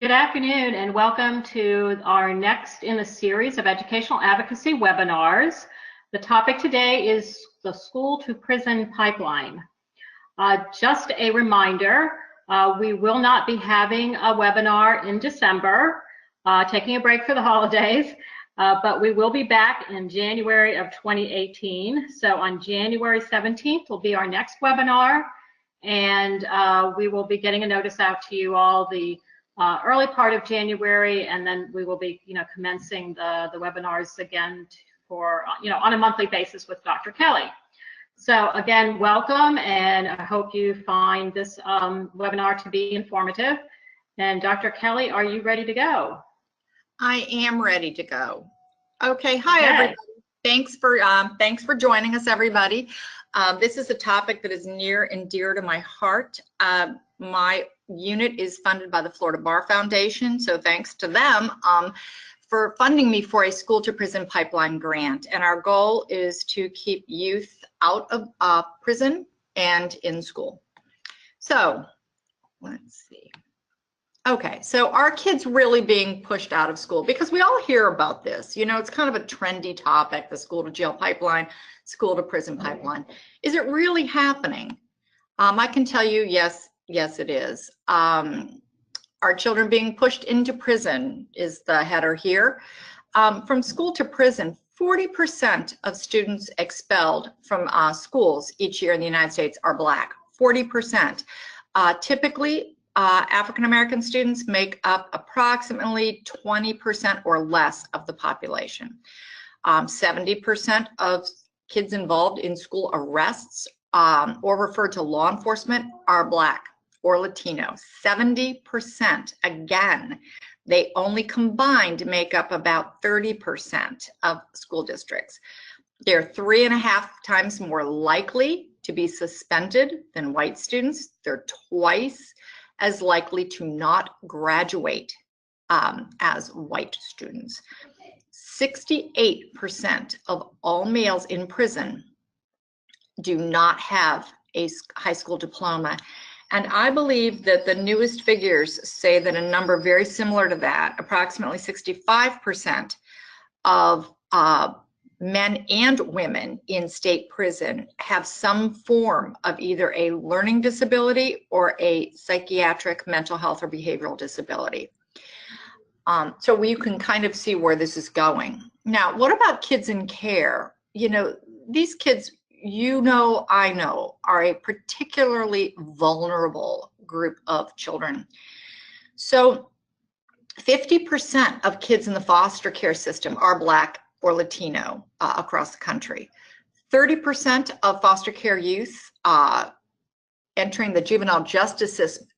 Good afternoon and welcome to our next in a series of educational advocacy webinars. The topic today is the school to prison pipeline. Just a reminder, we will not be having a webinar in December, taking a break for the holidays, but we will be back in January of 2018. So on January 17th will be our next webinar, and we will be getting a notice out to you all the early part of January, and then we will be, commencing the webinars again for, on a monthly basis with Dr. Kelly. So again, welcome, and I hope you find this webinar to be informative. And Dr. Kelly, are you ready to go? I am ready to go. Okay, hi everybody. Thanks for joining us, everybody. This is a topic that is near and dear to my heart. My unit is funded by the Florida Bar Foundation, so thanks to them for funding me for a school to prison pipeline grant. And our goal is to keep youth out of prison and in school. So let's see. Okay, so are kids really being pushed out of school? Because we all hear about this. It's kind of a trendy topic, the school to jail pipeline, school to prison pipeline. Is it really happening? I can tell you, yes, it is. Are children being pushed into prison is the header here. From school to prison, 40% of students expelled from schools each year in the United States are Black. 40%. Typically, African American students make up approximately 20% or less of the population. 70% of kids involved in school arrests or referred to law enforcement are Black or Latino. 70%. Again, they only combined to make up about 30% of school districts. They're 3.5 times more likely to be suspended than white students. They're twice as likely to not graduate as white students. 68% of all males in prison do not have a high school diploma. And I believe that the newest figures say that a number very similar to that, approximately 65% of men and women in state prison have some form of either a learning disability or a psychiatric, mental health, or behavioral disability. So you can kind of see where this is going. Now, what about kids in care? These kids, I know, are a particularly vulnerable group of children. So 50% of kids in the foster care system are Black or Latino across the country. 30% of foster care youth entering the juvenile justice system,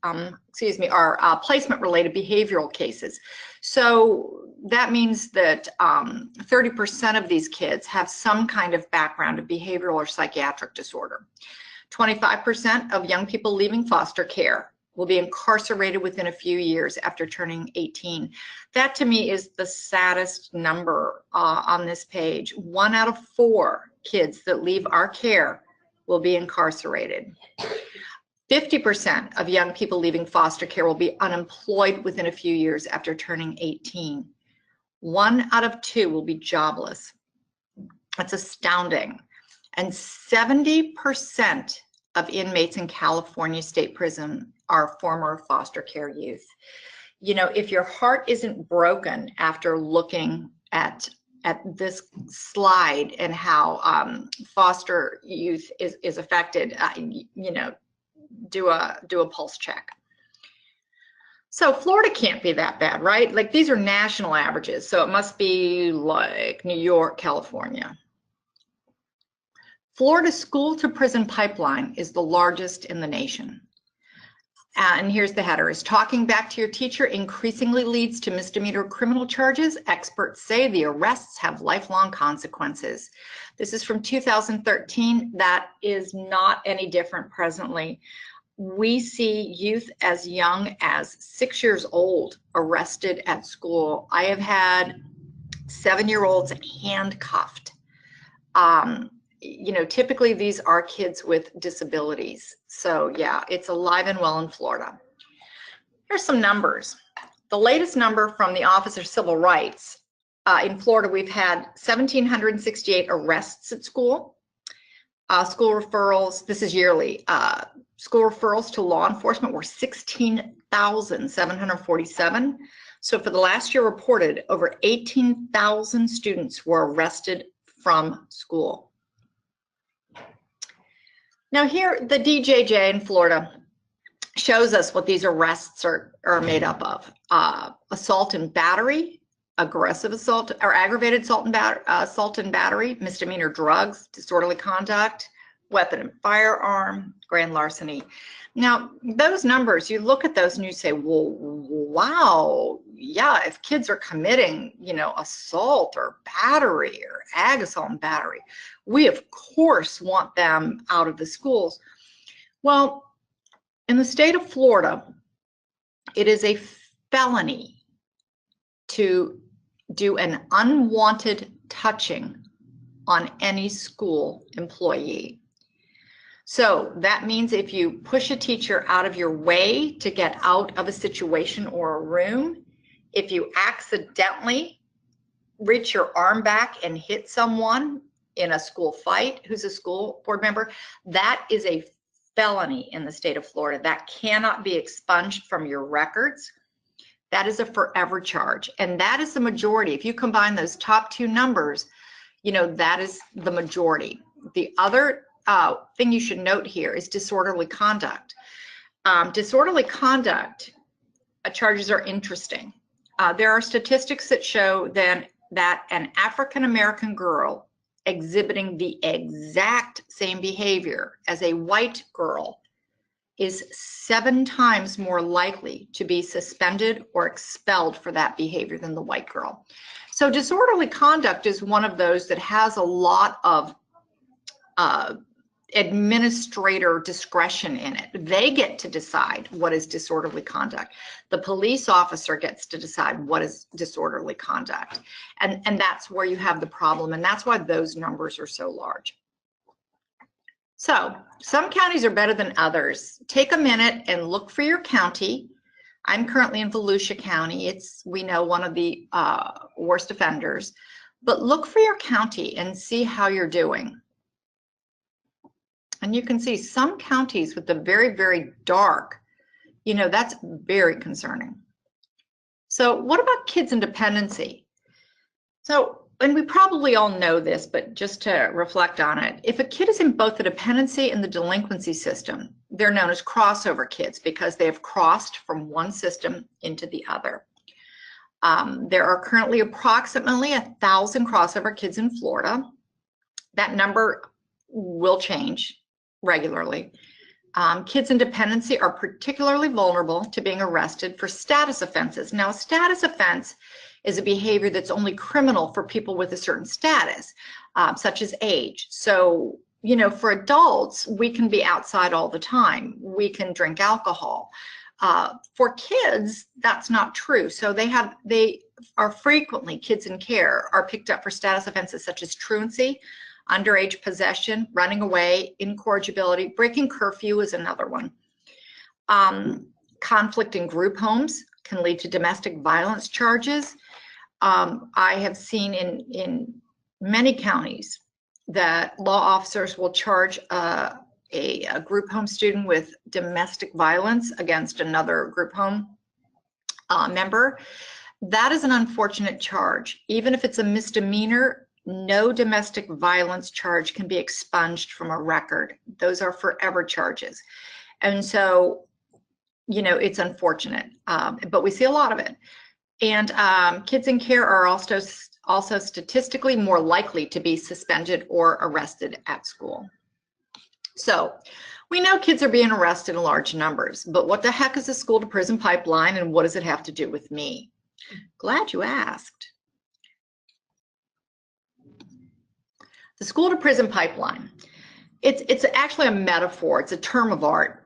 are placement-related behavioral cases. So that means that 30% of these kids have some kind of background of behavioral or psychiatric disorder. 25% of young people leaving foster care will be incarcerated within a few years after turning 18. That to me is the saddest number on this page. 1 out of 4 kids that leave our care will be incarcerated. 50% of young people leaving foster care will be unemployed within a few years after turning 18. 1 out of 2 will be jobless. That's astounding. And 70% of inmates in California state prison are former foster care youth. If your heart isn't broken after looking at this slide and how foster youth is affected, do a pulse check. So Florida can't be that bad, right? Like, these are national averages, so it must be like New York, California. Florida's school to prison pipeline is the largest in the nation. And here's the header: is talking back to your teacher increasingly leads to misdemeanor criminal charges? Experts say the arrests have lifelong consequences. This is from 2013. That is not any different presently. We see youth as young as 6 years old arrested at school. I have had 7-year-olds handcuffed. Typically these are kids with disabilities. So yeah, it's alive and well in Florida. Here's some numbers. The latest number from the Office of Civil Rights. In Florida, we've had 1,768 arrests at school. School referrals, this is yearly. School referrals to law enforcement were 16,747. So for the last year reported, over 18,000 students were arrested from school. Now here, the DJJ in Florida shows us what these arrests are made up of. Assault and battery, aggressive assault, or aggravated assault and battery, misdemeanor drugs, disorderly conduct, weapon and firearm, grand larceny. Now, those numbers, you look at those and you say, well, wow, yeah, if kids are committing, you know, assault or battery or ag assault and battery, we of course want them out of the schools. Well, in the state of Florida, it is a felony to do an unwanted touching on any school employee. So that means if you push a teacher out of your way to get out of a situation or a room, if you accidentally reach your arm back and hit someone in a school fight who's a school board member, that is a felony in the state of Florida. That cannot be expunged from your records. That is a forever charge. And that is the majority. If you combine those top two numbers, you know, that is the majority. The other thing you should note here is disorderly conduct. Disorderly conduct charges are interesting. There are statistics that show that an African-American girl exhibiting the exact same behavior as a white girl is 7 times more likely to be suspended or expelled for that behavior than the white girl. So disorderly conduct is one of those that has a lot of administrator discretion in it. They get to decide what is disorderly conduct. The police officer gets to decide what is disorderly conduct. And that's where you have the problem, and that's why those numbers are so large. So some counties are better than others. Take a minute and look for your county. I'm currently in Volusia County. It's, we know, one of the worst offenders. But look for your county and see how you're doing. And you can see some counties with the very, very dark, you know, that's very concerning. So what about kids in dependency? So, and we probably all know this, but just to reflect on it, if a kid is in both the dependency and the delinquency system, they're known as crossover kids because they have crossed from one system into the other. There are currently approximately 1,000 crossover kids in Florida. That number will change regularly. Kids in dependency are particularly vulnerable to being arrested for status offenses. Now, a status offense is a behavior that's only criminal for people with a certain status, such as age. So, you know, for adults, we can be outside all the time. We can drink alcohol. For kids, that's not true. So they are frequently, kids in care are picked up for status offenses such as truancy, underage possession, running away, incorrigibility, breaking curfew is another one. Conflict in group homes can lead to domestic violence charges. I have seen in many counties that law officers will charge a group home student with domestic violence against another group home member. That is an unfortunate charge. Even if it's a misdemeanor, no domestic violence charge can be expunged from a record. Those are forever charges. And so, you know, it's unfortunate, but we see a lot of it. And kids in care are also statistically more likely to be suspended or arrested at school. So we know kids are being arrested in large numbers, but what the heck is a school to prison pipeline, and what does it have to do with me? Glad you asked. The school to prison pipeline, it's actually a metaphor. It's a term of art,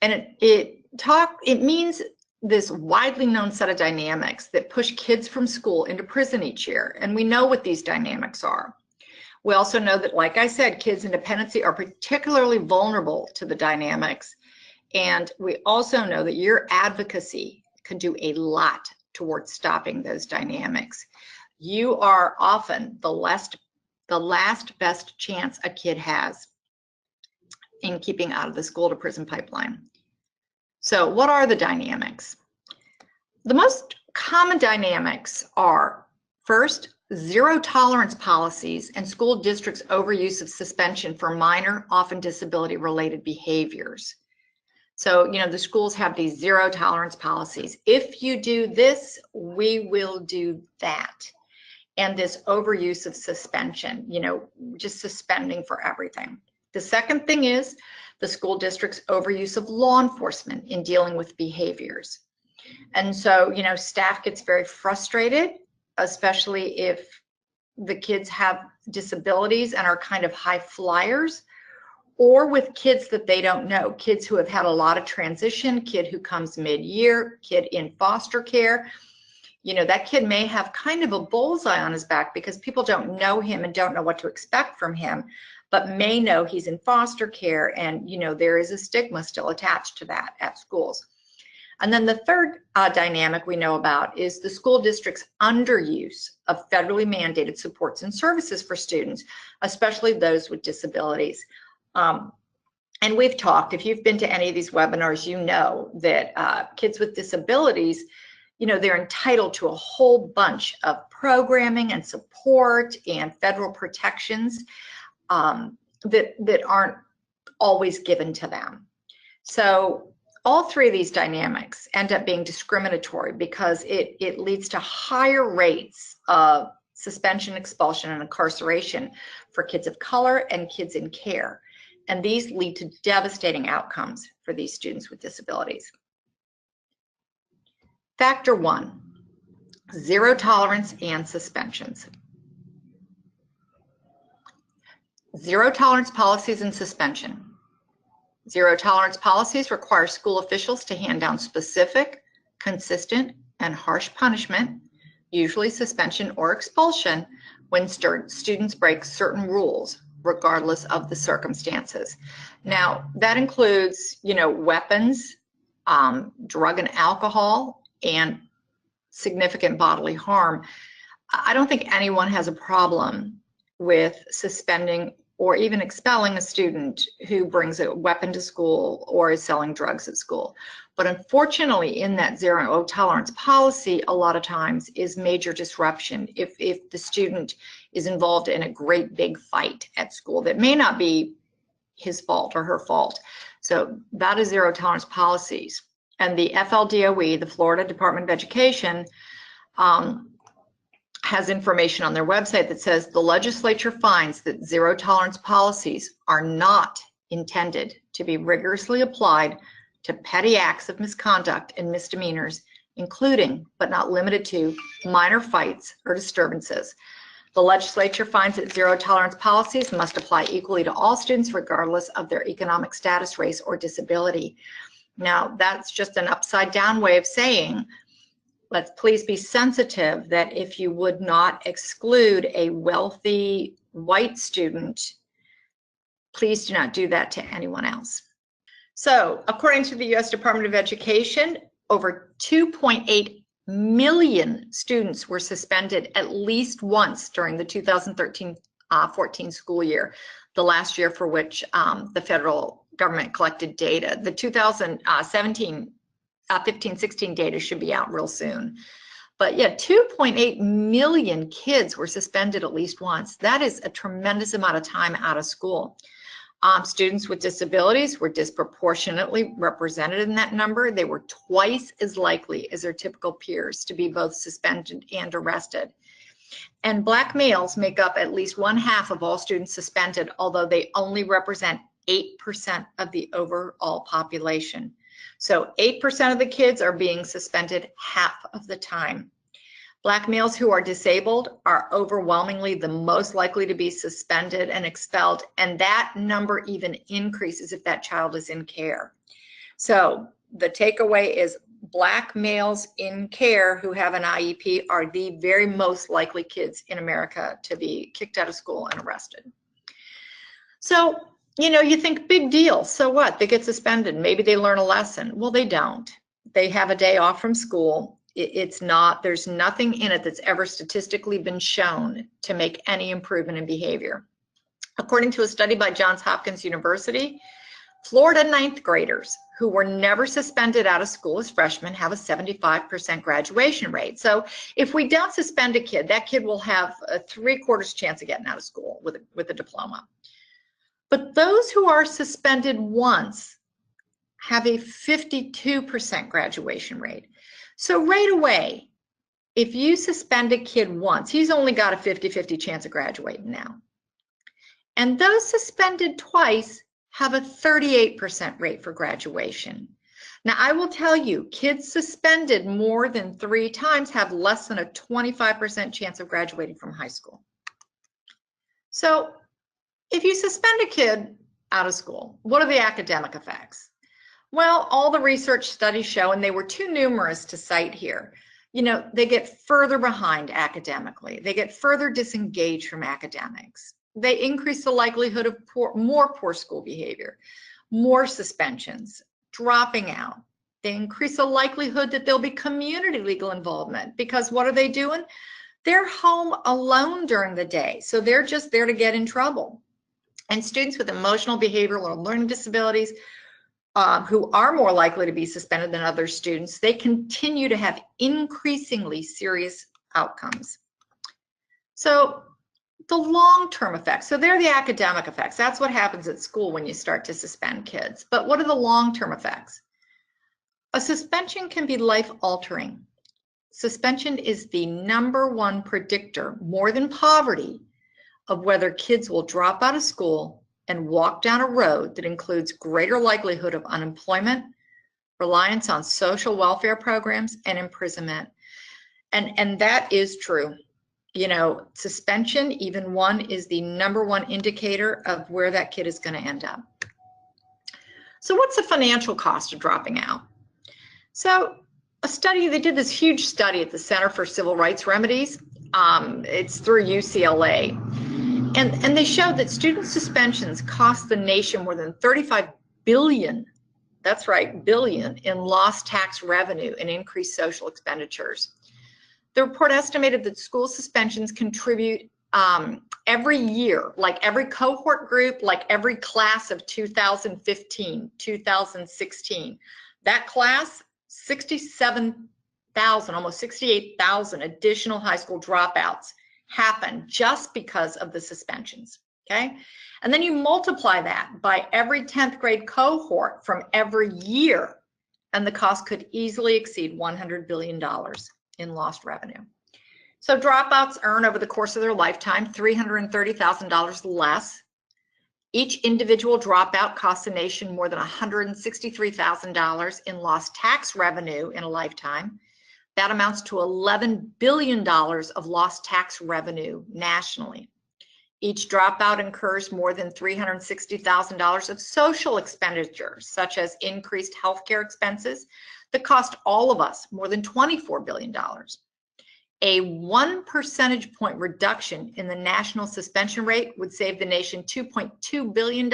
and it means this widely known set of dynamics that push kids from school into prison each year. And we know what these dynamics are. We also know that, like I said, kids in dependency are particularly vulnerable to the dynamics. And we also know that your advocacy can do a lot towards stopping those dynamics. You are often the last best chance a kid has in keeping out of the school to prison pipeline. So what are the dynamics? The most common dynamics are, first, zero tolerance policies and school districts' overuse of suspension for minor, often disability-related behaviors. So, the schools have these zero tolerance policies. If you do this, we will do that. And this overuse of suspension, just suspending for everything. The second thing is the school district's overuse of law enforcement in dealing with behaviors. And so, staff gets very frustrated, especially if the kids have disabilities and are kind of high flyers, or with kids that they don't know, kids who have had a lot of transition, kid who comes mid-year, kid in foster care. That kid may have kind of a bullseye on his back because people don't know him and don't know what to expect from him, but may know he's in foster care, and there is a stigma still attached to that at schools. And then the third dynamic we know about is the school district's underuse of federally mandated supports and services for students, especially those with disabilities. And we've talked, if you've been to any of these webinars, you know that kids with disabilities, they're entitled to a whole bunch of programming and support and federal protections that aren't always given to them. So all three of these dynamics end up being discriminatory because it leads to higher rates of suspension, expulsion, and incarceration for kids of color and kids in care. And these lead to devastating outcomes for these students with disabilities. Factor 1, zero tolerance and suspensions. Zero tolerance policies and suspension. Zero tolerance policies require school officials to hand down specific, consistent, and harsh punishment, usually suspension or expulsion, when students break certain rules, regardless of the circumstances. Now, that includes, weapons, drug and alcohol, and significant bodily harm. I don't think anyone has a problem with suspending or even expelling a student who brings a weapon to school or is selling drugs at school. But unfortunately, in that zero tolerance policy, a lot of times is major disruption if the student is involved in a great big fight at school that may not be his fault or her fault. So that is zero tolerance policies. And the FLDOE, the Florida Department of Education, has information on their website that says the legislature finds that zero tolerance policies are not intended to be rigorously applied to petty acts of misconduct and misdemeanors, including, but not limited to, minor fights or disturbances. The legislature finds that zero tolerance policies must apply equally to all students, regardless of their economic status, race, or disability. Now, that's just an upside down way of saying, let's please be sensitive that if you would not exclude a wealthy white student, please do not do that to anyone else. So, according to the U.S. Department of Education, over 2.8 million students were suspended at least once during the 2013-14 school year, the last year for which the federal government collected data. The 2015-16 data should be out real soon. But yeah, 2.8 million kids were suspended at least once. That is a tremendous amount of time out of school. Students with disabilities were disproportionately represented in that number. They were twice as likely as their typical peers to be both suspended and arrested. And Black males make up at least 1/2 of all students suspended, although they only represent 8% of the overall population. So 8% of the kids are being suspended half of the time. Black males who are disabled are overwhelmingly the most likely to be suspended and expelled, and that number even increases if that child is in care. So the takeaway is Black males in care who have an IEP are the very most likely kids in America to be kicked out of school and arrested. So, you think big deal, so what? They get suspended, maybe they learn a lesson. Well, they don't. They have a day off from school. There's nothing in it that's ever statistically been shown to make any improvement in behavior. According to a study by Johns Hopkins University, Florida ninth graders who were never suspended out of school as freshmen have a 75% graduation rate. So if we don't suspend a kid, that kid will have a 3/4 chance of getting out of school with a diploma. But those who are suspended once have a 52% graduation rate. So right away, if you suspend a kid once, he's only got a 50-50 chance of graduating now. And those suspended twice have a 38% rate for graduation. Now, I will tell you, kids suspended more than 3 times have less than a 25% chance of graduating from high school. So if you suspend a kid out of school, what are the academic effects? Well, all the research studies show, and they were too numerous to cite here, they get further behind academically. They get further disengaged from academics. They increase the likelihood of more poor school behavior, more suspensions, dropping out. They increase the likelihood that there'll be community legal involvement, because what are they doing? They're home alone during the day, so they're just there to get in trouble. And students with emotional, behavioral, or learning disabilities who are more likely to be suspended than other students, they continue to have increasingly serious outcomes. So the long-term effects, so they're the academic effects. That's what happens at school when you start to suspend kids. But what are the long-term effects? A suspension can be life-altering. Suspension is the #1 predictor, more than poverty, of whether kids will drop out of school and walk down a road that includes greater likelihood of unemployment, reliance on social welfare programs, and imprisonment. And that is true. Suspension, even one, is the #1 indicator of where that kid is going to end up. So what's the financial cost of dropping out? So they did this huge study at the Center for Civil Rights Remedies. It's through UCLA. And they showed that student suspensions cost the nation more than $35 billion, that's right, billion, in lost tax revenue and increased social expenditures. The report estimated that school suspensions contribute every year, like every cohort group, like every class of 2015, 2016. That class, 67,000, almost 68,000 additional high school dropouts happen just because of the suspensions, okay? And then you multiply that by every 10th grade cohort from every year, and the cost could easily exceed $100 billion in lost revenue. So dropouts earn over the course of their lifetime $330,000 less. Each individual dropout costs the nation more than $163,000 in lost tax revenue in a lifetime. That amounts to $11 billion of lost tax revenue nationally. Each dropout incurs more than $360,000 of social expenditures, such as increased healthcare expenses that cost all of us more than $24 billion. A 1 percentage point reduction in the national suspension rate would save the nation $2.2 billion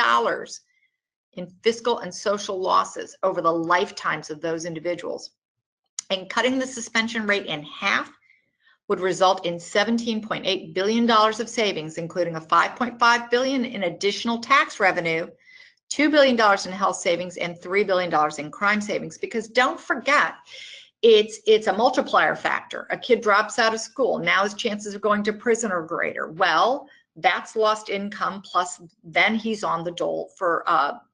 in fiscal and social losses over the lifetimes of those individuals. And cutting the suspension rate in half would result in $17.8 billion of savings, including a $5.5 billion in additional tax revenue, $2 billion in health savings, and $3 billion in crime savings. Because don't forget, it's a multiplier factor. A kid drops out of school, now his chances of going to prison are greater. Well, that's lost income, plus then he's on the dole for,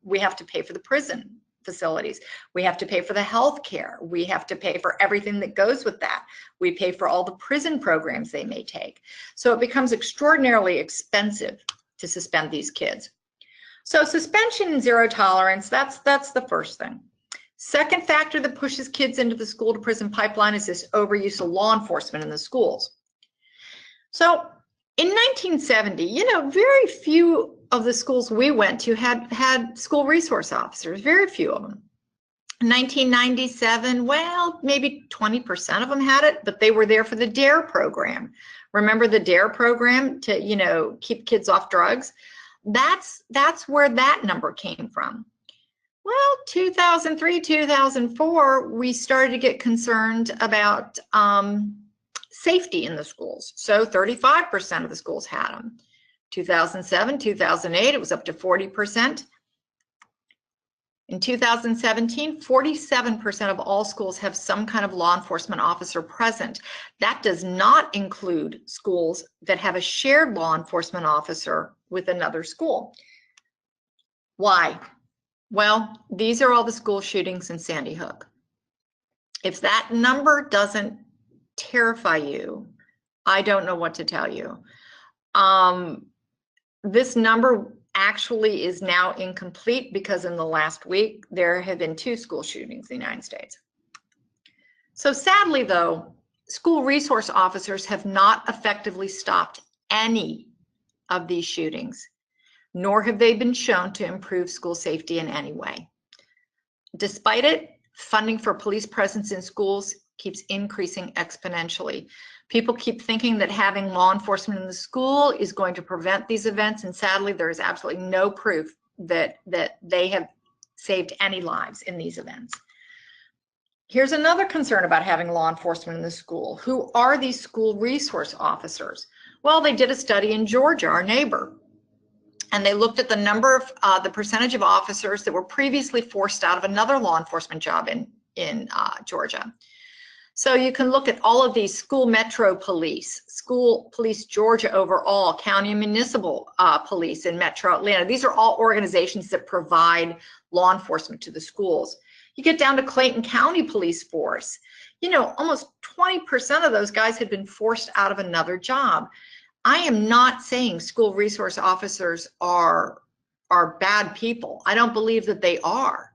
we have to pay for the prison facilities. We have to pay for the health care. We have to pay for everything that goes with that. We pay for all the prison programs they may take. So it becomes extraordinarily expensive to suspend these kids. So suspension and zero tolerance, that's the first thing. Second factor that pushes kids into the school to prison pipeline is this overuse of law enforcement in the schools. So in 1970, very few of the schools we went to had school resource officers, very few of them. In 1997, well, maybe 20% of them had it, but they were there for the DARE program. Remember the DARE program to, keep kids off drugs? That's where that number came from. Well, 2003, 2004, we started to get concerned about safety in the schools. So 35% of the schools had them. 2007, 2008, it was up to 40%. In 2017, 47% of all schools have some kind of law enforcement officer present. That does not include schools that have a shared law enforcement officer with another school. Why? Well, these are all the school shootings in Sandy Hook. If that number doesn't terrify you, I don't know what to tell you. This number actually is now incomplete because in the last week, there have been 2 school shootings in the United States. So sadly, though, school resource officers have not effectively stopped any of these shootings, nor have they been shown to improve school safety in any way. Despite it, funding for police presence in schools keeps increasing exponentially. People keep thinking that having law enforcement in the school is going to prevent these events, and sadly, there is absolutely no proof that they have saved any lives in these events. Here's another concern about having law enforcement in the school. Who are these school resource officers? Well, they did a study in Georgia, our neighbor, and they looked at the number of the percentage of officers that were previously forced out of another law enforcement job in Georgia. So you can look at all of these school metro police, school police Georgia overall, county and municipal police in metro Atlanta. These are all organizations that provide law enforcement to the schools. You get down to Clayton County Police Force. You know, almost 20% of those guys had been forced out of another job. I am not saying school resource officers are bad people. I don't believe that they are.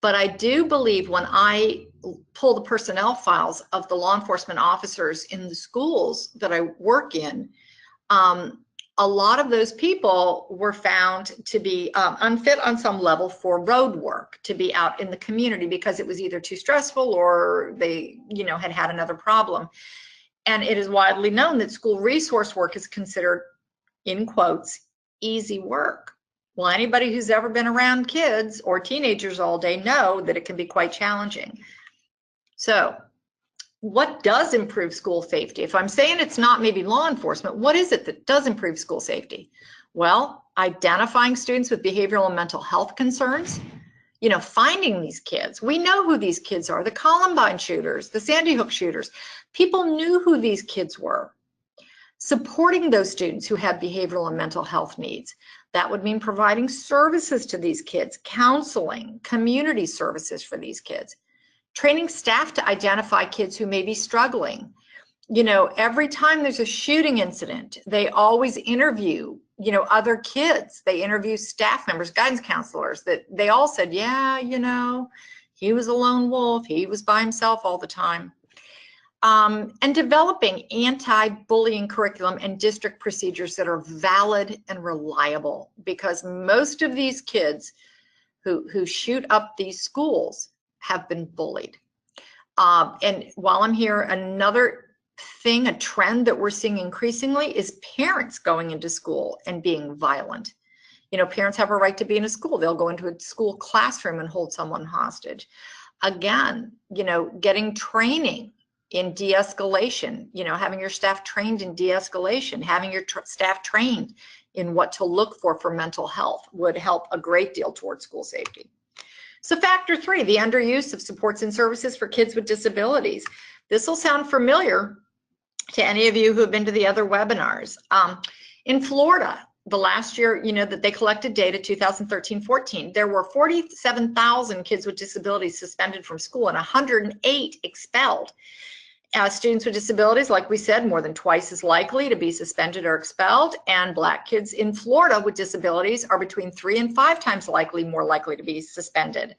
But I do believe when I pull the personnel files of the law enforcement officers in the schools that I work in, a lot of those people were found to be unfit on some level for road work, to be out in the community because it was either too stressful or they, had had another problem. And it is widely known that school resource work is considered, in quotes, easy work. Well, anybody who's ever been around kids or teenagers all day know that it can be quite challenging. So what does improve school safety? If I'm saying it's not maybe law enforcement, what is it that does improve school safety? Well, identifying students with behavioral and mental health concerns, finding these kids. We know who these kids are, the Columbine shooters, the Sandy Hook shooters. People knew who these kids were. Supporting those students who have behavioral and mental health needs. That would mean providing services to these kids, counseling, community services for these kids, training staff to identify kids who may be struggling. Every time there's a shooting incident, they always interview, other kids. They interview staff members, guidance counselors, that they all said, yeah, he was a lone wolf. He was by himself all the time. And developing anti-bullying curriculum and district procedures that are valid and reliable, because most of these kids who shoot up these schools have been bullied. And while I'm here, another thing, a trend that we're seeing increasingly is parents going into school and being violent. Parents have a right to be in a school. They'll go into a school classroom and hold someone hostage. Again, getting training in de-escalation, having your staff trained in de-escalation, having your staff trained in what to look for mental health would help a great deal towards school safety. So factor 3, the underuse of supports and services for kids with disabilities. This will sound familiar to any of you who have been to the other webinars. In Florida, the last year, that they collected data, 2013-14, there were 47,000 kids with disabilities suspended from school and 108 expelled. Students with disabilities, like we said, more than twice as likely to be suspended or expelled, and Black kids in Florida with disabilities are between 3 and 5 times more likely to be suspended.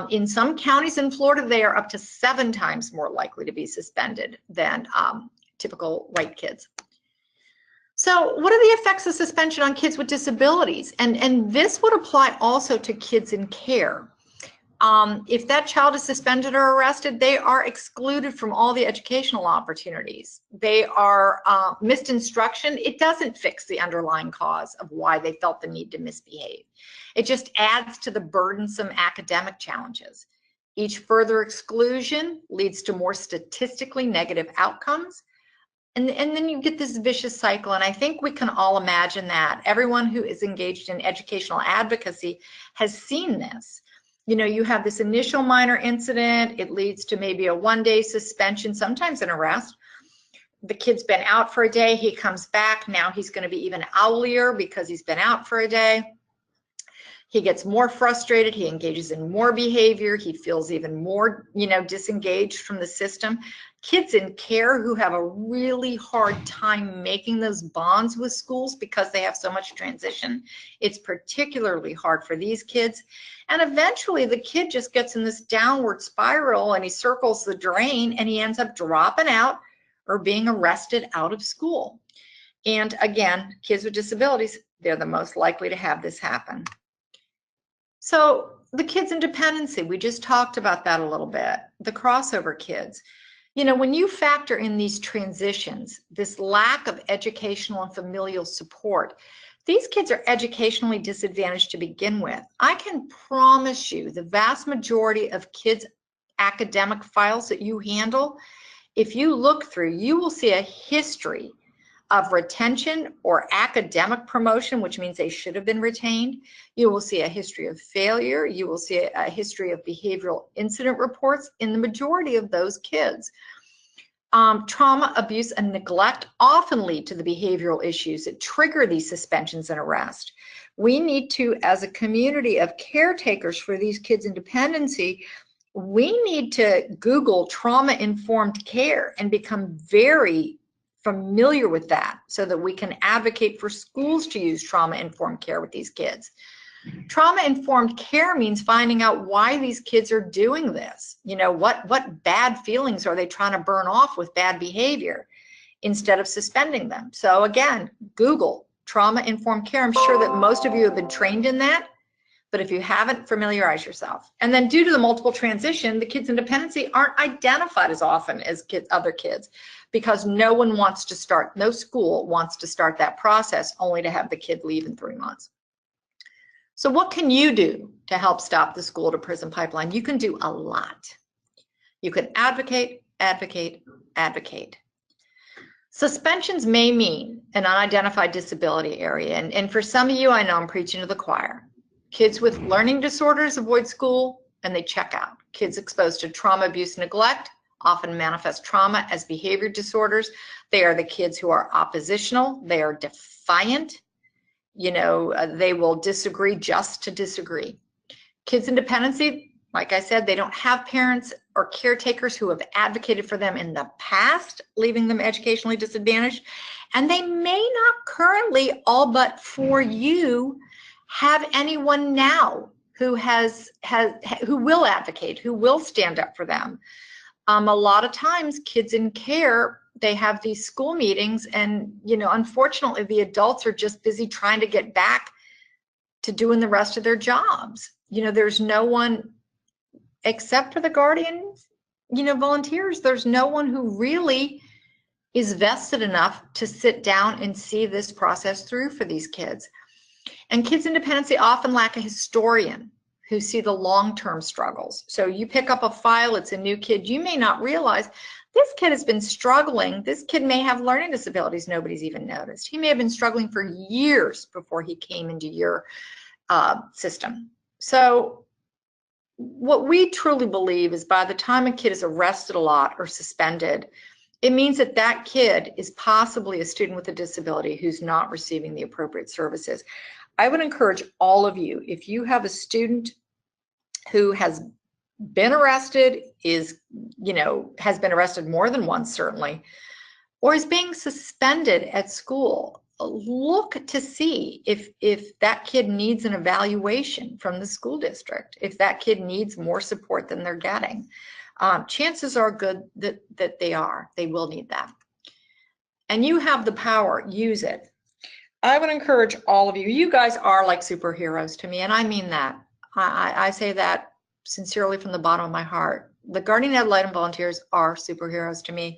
In some counties in Florida, they are up to 7 times more likely to be suspended than typical white kids. So what are the effects of suspension on kids with disabilities? And this would apply also to kids in care. If that child is suspended or arrested, they are excluded from all the educational opportunities. They are missed instruction. It doesn't fix the underlying cause of why they felt the need to misbehave. It just adds to the burdensome academic challenges. Each further exclusion leads to more statistically negative outcomes. And then you get this vicious cycle, and I think we can all imagine that. Everyone who is engaged in educational advocacy has seen this. You know, you have this initial minor incident, it leads to maybe a one-day suspension, sometimes an arrest. The kid's been out for a day, he comes back, now he's going to be even owlier because he's been out for a day. He gets more frustrated, he engages in more behavior, he feels even more, you know, disengaged from the system. Kids in care who have a really hard time making those bonds with schools because they have so much transition. It's particularly hard for these kids. And eventually the kid just gets in this downward spiral and he circles the drain and he ends up dropping out or being arrested out of school. And again, kids with disabilities, they're the most likely to have this happen. So the kids in dependency, we just talked about that a little bit, the crossover kids. You know, when you factor in these transitions, this lack of educational and familial support, these kids are educationally disadvantaged to begin with. I can promise you the vast majority of kids' academic files that you handle, if you look through, you will see a history of retention or academic promotion, which means they should have been retained. You will see a history of failure. You will see a history of behavioral incident reports in the majority of those kids. Trauma, abuse, and neglect often lead to the behavioral issues that trigger these suspensions and arrest. We need to, as a community of caretakers for these kids in dependency, we need to Google trauma-informed care and become very familiar with that so that we can advocate for schools to use trauma-informed care with these kids. Trauma-informed care means finding out why these kids are doing this. You know, what bad feelings are they trying to burn off with bad behavior instead of suspending them? So again, Google trauma-informed care. I'm sure that most of you have been trained in that, but if you haven't, familiarize yourself. And then due to the multiple transition, the kids in dependency aren't identified as often as other kids because no one wants to start, no school wants to start that process only to have the kid leave in 3 months. So what can you do to help stop the school to prison pipeline? You can do a lot. You can advocate, advocate, advocate. Suspensions may mean an unidentified disability area. And for some of you, I know I'm preaching to the choir. Kids with learning disorders avoid school and they check out. Kids exposed to trauma, abuse, neglect often manifest trauma as behavior disorders. They are the kids who are oppositional. They are defiant. You know, they will disagree just to disagree. Kids in dependency, like I said, they don't have parents or caretakers who have advocated for them in the past, leaving them educationally disadvantaged. And they may not currently, all but for you, have anyone now who who will advocate, who will stand up for them. A lot of times kids in care, they have these school meetings and, you know, unfortunately the adults are just busy trying to get back to doing the rest of their jobs. You know, there's no one except for the guardians, you know, volunteers. There's no one who really is vested enough to sit down and see this process through for these kids. And kids in dependency often lack a historian who see the long-term struggles. So you pick up a file, it's a new kid, you may not realize this kid has been struggling. This kid may have learning disabilities nobody's even noticed. He may have been struggling for years before he came into your system. So what we truly believe is by the time a kid is arrested a lot or suspended, it means that that kid is possibly a student with a disability who's not receiving the appropriate services. I would encourage all of you, if you have a student who has been arrested, is, you know, has been arrested more than once certainly, or is being suspended at school, look to see if that kid needs an evaluation from the school district, if that kid needs more support than they're getting. Chances are good that they will need that. And you have the power, use it. I would encourage all of you, you guys are like superheroes to me, and I mean that. I say that sincerely from the bottom of my heart. The guardian ad litem volunteers are superheroes to me.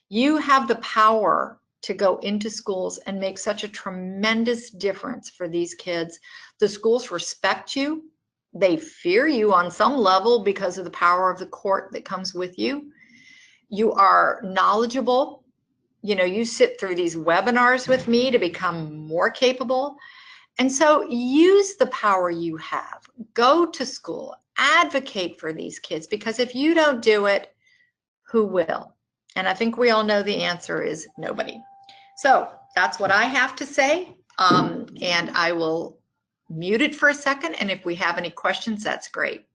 You have the power to go into schools and make such a tremendous difference for these kids. The schools respect you. They fear you on some level because of the power of the court that comes with you. You are knowledgeable. You know, you sit through these webinars with me to become more capable. And so use the power you have. Go to school, advocate for these kids, because if you don't do it, who will? And I think we all know the answer is nobody. So that's what I have to say. And I will mute it for a second. And if we have any questions, that's great.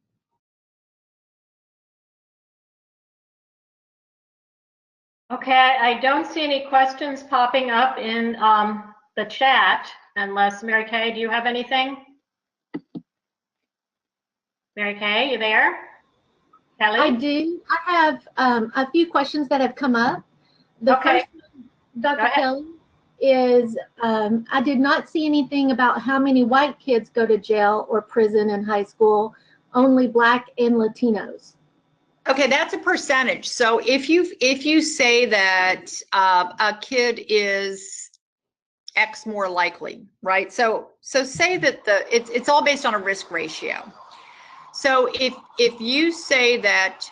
Okay, I don't see any questions popping up in the chat, unless, Mary Kay, do you have anything? Mary Kay, you there? Kelly? I do. I have a few questions that have come up. The Okay. first one, Dr. Kelly, is I did not see anything about how many white kids go to jail or prison in high school, only Black and Latinos. Okay, that's a percentage. So if you say that a kid is X more likely, right? So say that it's all based on a risk ratio. So if you say that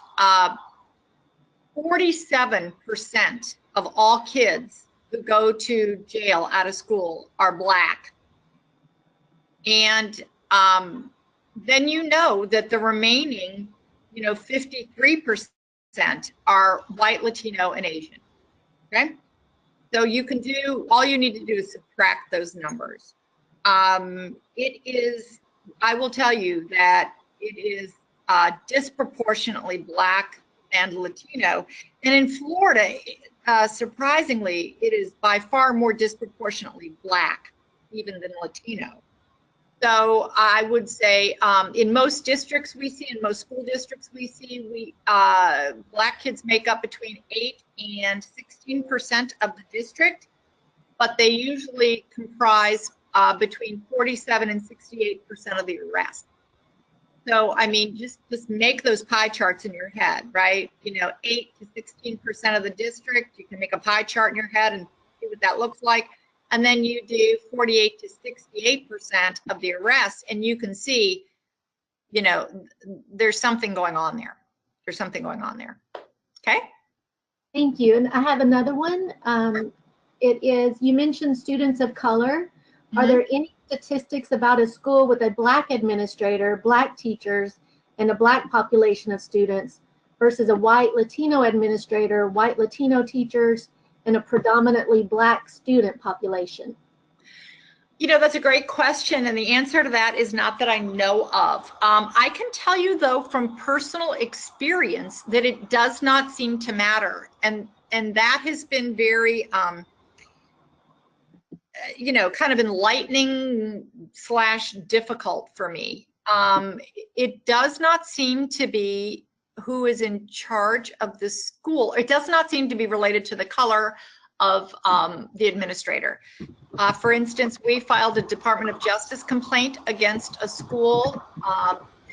47% of all kids who go to jail out of school are Black, and then you know that the remaining 53% are white, Latino, and Asian. Okay, so you can do, all you need to do is subtract those numbers. It is, I will tell you that it is disproportionately Black and Latino, and in Florida, surprisingly, it is by far more disproportionately Black even than Latino. So I would say in most districts we see, in most school districts we see, Black kids make up between 8 and 16% of the district, but they usually comprise between 47 and 68% of the arrests. So I mean, just make those pie charts in your head, right? 8 to 16% of the district. You can make a pie chart in your head and see what that looks like. And then you do 48 to 68% of the arrests, and you can see, there's something going on there. There's something going on there. Okay? Thank you. And I have another one. It is, you mentioned students of color. Are there any statistics about a school with a Black administrator, Black teachers, and a Black population of students versus a white Latino administrator, white Latino teachers, and a predominantly Black student population? That's a great question, and the answer to that is not that I know of. I can tell you, though, from personal experience that it does not seem to matter, and that has been very, kind of enlightening / difficult for me. It does not seem to be who is in charge of the school. It does not seem to be related to the color of the administrator. For instance, we filed a Department of Justice complaint against a school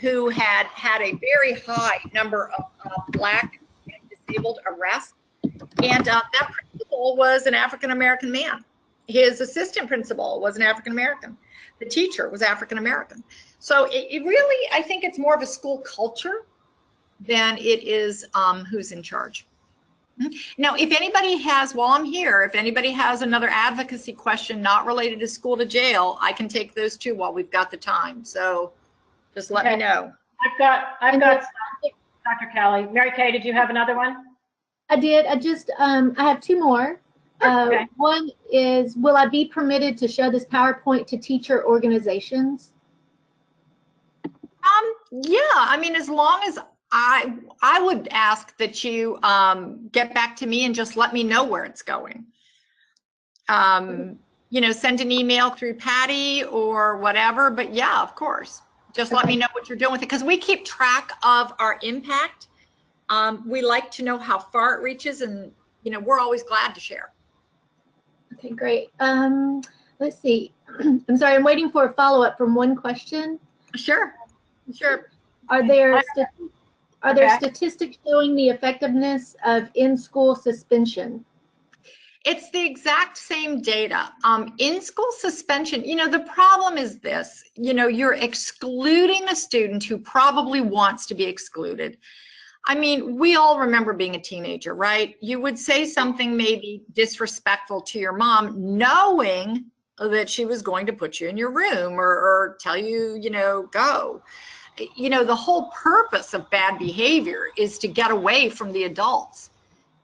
who had a very high number of Black and disabled arrests, and that principal was an African-American man. His assistant principal was an African-American. The teacher was African-American. So it really, I think it's more of a school culture than it is who's in charge. Now, if anybody has, while I'm here, if anybody has another advocacy question not related to school to jail, I can take those too while we've got the time. So just let me know. I've got Dr. Kelly. Mary Kay, did you have another one? I did. I have two more. Okay. One is, will I be permitted to show this PowerPoint to teacher organizations? Yeah, I mean, as long as I would ask that you get back to me and just let me know where it's going. Send an email through Patty or whatever, but yeah, of course. Just let me know what you're doing with it, because we keep track of our impact. We like to know how far it reaches, and we're always glad to share. Okay, great. Let's see. I'm sorry, I'm waiting for a follow-up from one question. Sure. Are there Okay. statistics showing the effectiveness of in-school suspension? It's the exact same data. In-school suspension, the problem is this, you're excluding a student who probably wants to be excluded. I mean, we all remember being a teenager, right? You would say something maybe disrespectful to your mom, knowing that she was going to put you in your room or tell you, go. The whole purpose of bad behavior is to get away from the adults.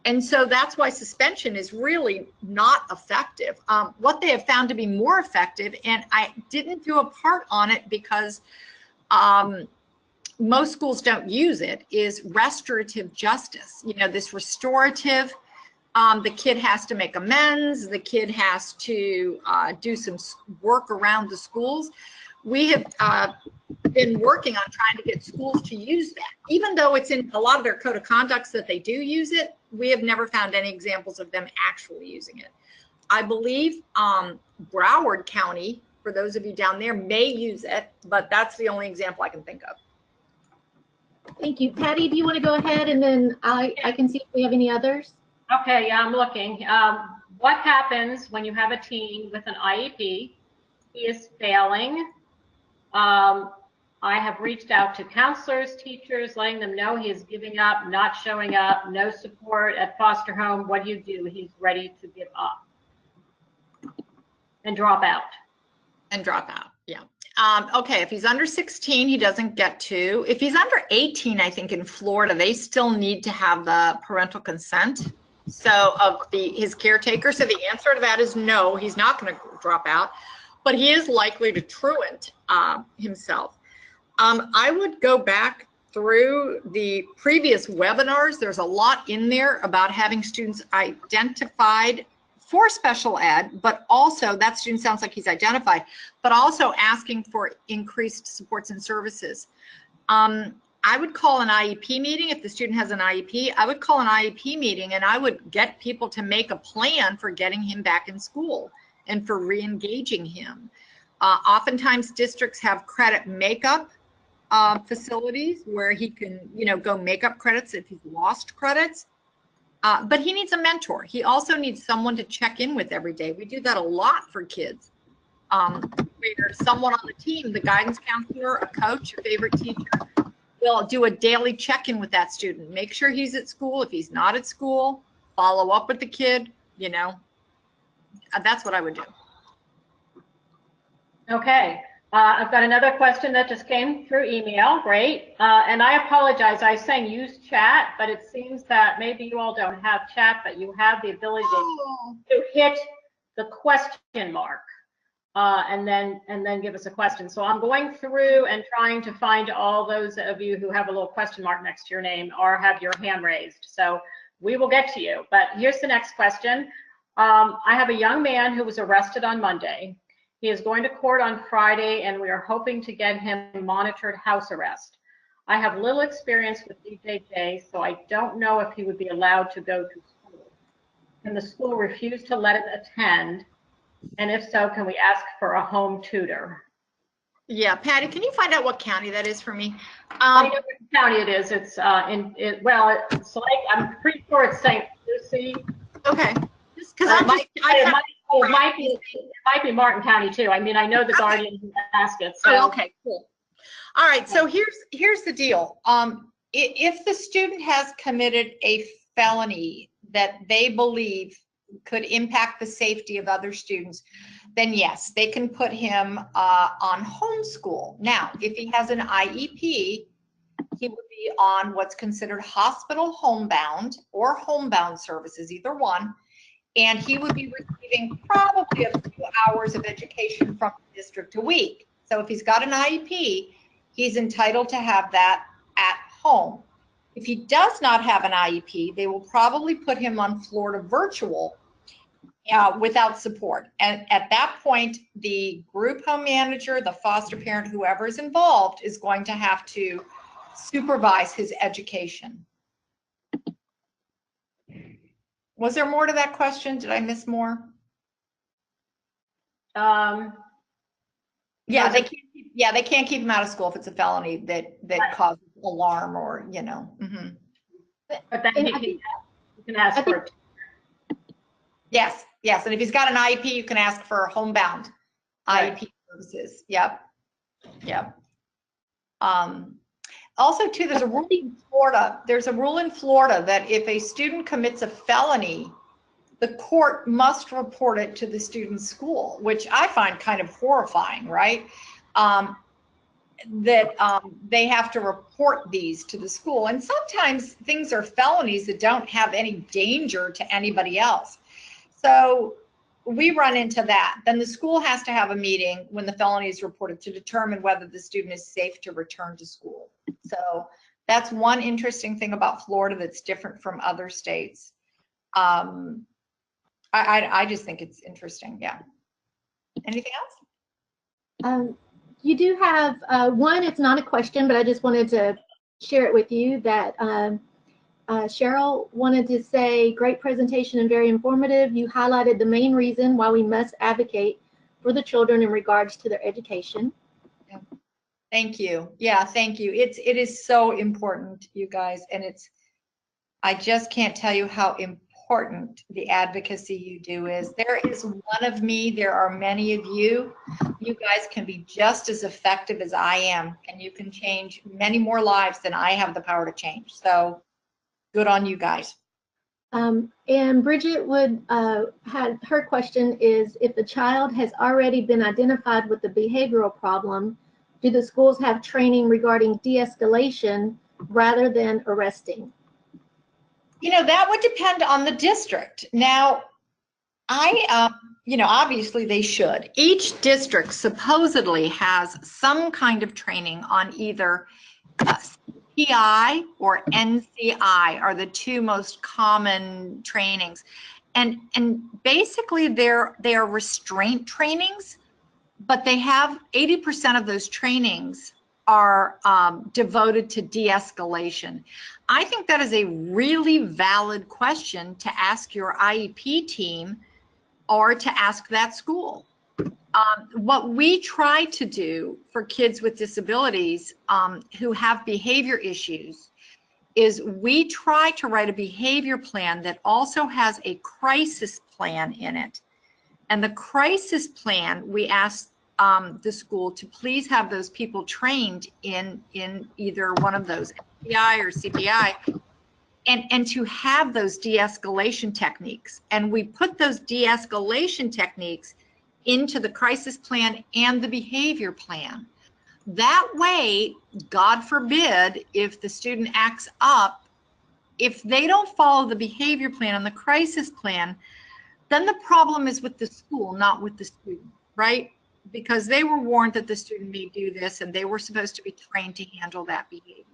And so that's why suspension is really not effective. What they have found to be more effective, and I didn't do a part on it because most schools don't use it, is restorative justice. This restorative, the kid has to make amends, the kid has to do some work around the schools. We have been working on trying to get schools to use that. Even though it's in a lot of their code of conducts that they do use it, we have never found any examples of them actually using it. I believe Broward County, for those of you down there, may use it, but that's the only example I can think of. Thank you. Patty, do you want to go ahead and then I can see if we have any others? Okay, yeah, I'm looking. What happens when you have a teen with an IEP? He is failing. I have reached out to counselors, teachers, letting them know he is giving up, not showing up, no support at foster home. What do you do? He's ready to give up and drop out. Yeah. Okay, if he's under 16, he doesn't get to. If he's under 18, I think in Florida, they still need to have the parental consent. So of his caretaker. So the answer to that is no, he's not going to drop out, but he is likely to truant himself. I would go back through the previous webinars. There's a lot in there about having students identified for special ed, but also that student sounds like he's identified, but also asking for increased supports and services. I would call an IEP meeting. If the student has an IEP, I would call an IEP meeting and I would get people to make a plan for getting him back in school and for re-engaging him. Oftentimes districts have credit makeup facilities where he can, go make up credits if he's lost credits. But he needs a mentor. He also needs someone to check in with every day. We do that a lot for kids. Where someone on the team, the guidance counselor, a coach, a favorite teacher, will do a daily check-in with that student. Make sure he's at school. If he's not at school, follow up with the kid, That's what I would do. Okay. I've got another question that just came through email. Great. And I apologize. I was saying use chat, but it seems that maybe you all don't have chat, but you have the ability to hit the question mark and then give us a question. So I'm going through and trying to find all those of you who have a little question mark next to your name or have your hand raised. So we will get to you. But here's the next question. I have a young man who was arrested on Monday. He is going to court on Friday, and we are hoping to get him monitored house arrest. I have little experience with DJJ, so I don't know if he would be allowed to go to school. Can the school refuse to let him attend? And if so, can we ask for a home tutor? Yeah, Patty, can you find out what county that is for me? I know which county it is. It's it's like, I'm pretty sure it's St. Lucie. Okay. Just because it might be Martin County too. I mean, I know the Guardian who asked it. So. Oh, okay, cool. All right, so here's the deal. If the student has committed a felony that they believe could impact the safety of other students, then yes, they can put him on homeschool. Now, if he has an IEP, he would be on what's considered hospital homebound or homebound services, either one. And he would be receiving probably a few hours of education from the district a week. So if he's got an IEP, he's entitled to have that at home. If he does not have an IEP, they will probably put him on Florida virtual without support. And at that point, the group home manager, the foster parent, whoever is involved, is going to have to supervise his education. Was there more to that question? Did I miss more? Yeah, they can't keep them out of school if it's a felony that causes alarm or, you know. Mm-hmm. But then you can ask for it. Yes, and if he's got an IEP, you can ask for homebound IEP services. Yep. Also, too, there's a rule in Florida. There's a rule in Florida that if a student commits a felony, the court must report it to the student's school, which I find kind of horrifying, right? They have to report these to the school. And sometimes things are felonies that don't have any danger to anybody else. So we run into that. Then the school has to have a meeting when the felony is reported to determine whether the student is safe to return to school. So that's one interesting thing about Florida that's different from other states. I just think it's interesting. Yeah. Anything else? You do have one, it's not a question, but I just wanted to share it with you that Cheryl wanted to say, great presentation and very informative. You highlighted the main reason why we must advocate for the children in regards to their education. Yeah. Thank you. Yeah, thank you. It is so important, you guys, and I just can't tell you how important the advocacy you do is. There is one of me, there are many of you. You guys can be just as effective as I am, and you can change many more lives than I have the power to change. So good on you guys. And Bridget had her question is, if the child has already been identified with the behavioral problem, do the schools have training regarding de-escalation rather than arresting? You know, that would depend on the district. Now, obviously they should. Each district supposedly has some kind of training on either CPI or NCI are the two most common trainings. And basically they are restraint trainings, but they have 80% of those trainings are devoted to de-escalation. I think that is a really valid question to ask your IEP team or to ask that school. What we try to do for kids with disabilities who have behavior issues is we try to write a behavior plan that also has a crisis plan in it. And the crisis plan, we ask the school to please have those people trained in either one of those, NCI or CPI, and to have those de-escalation techniques. And we put those de-escalation techniques into the crisis plan and the behavior plan. That way, God forbid, if the student acts up, if they don't follow the behavior plan and the crisis plan, then the problem is with the school, not with the student, right? Because they were warned that the student may do this and they were supposed to be trained to handle that behavior.